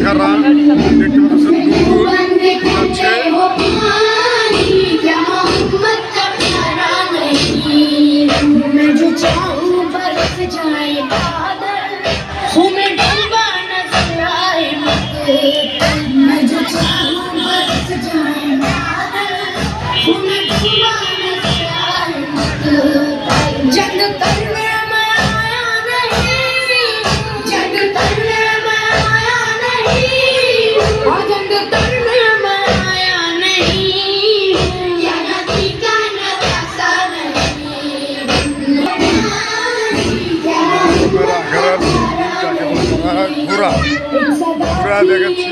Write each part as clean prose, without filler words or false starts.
রাখারা দেখতে পাচ্ছেন ডুবুর যাচ্ছে। ঘোরা ঘোরা দেখাচ্ছি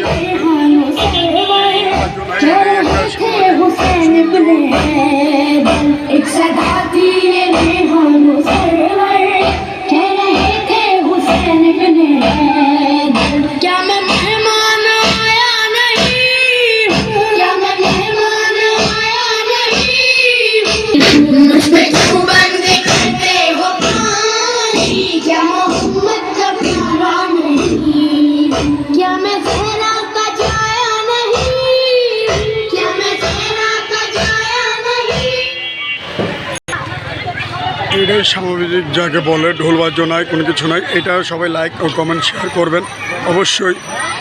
এটাই সামাজিক যাকে বলে ঢোল বাদ্য নয়, কোনো কিছু নয়। এটা সবাই লাইক ও কমেন্ট শেয়ার করবেন অবশ্যই।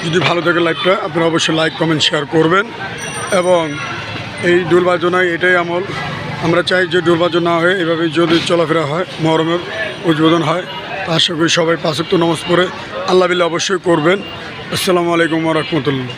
যদি ভালো থাকে লাইভটা আপনারা অবশ্যই লাইক কমেন্ট শেয়ার করবেন। এবং এই ঢোল বাদ্য নয় এটাই আমল। আমরা চাই যে ঢোল বাদ্য না হয়ে এভাবে যদি চলাফেরা হয়, মহরমের উদ্বোধন হয়, আশা করি সবাই ৫ ওয়াক্ত নামাজ পড়ে আল্লাহ বিল্লাহ অবশ্যই করবেন। আসসালামু আলাইকুম ওয়া রাহমাতুল্লাহ।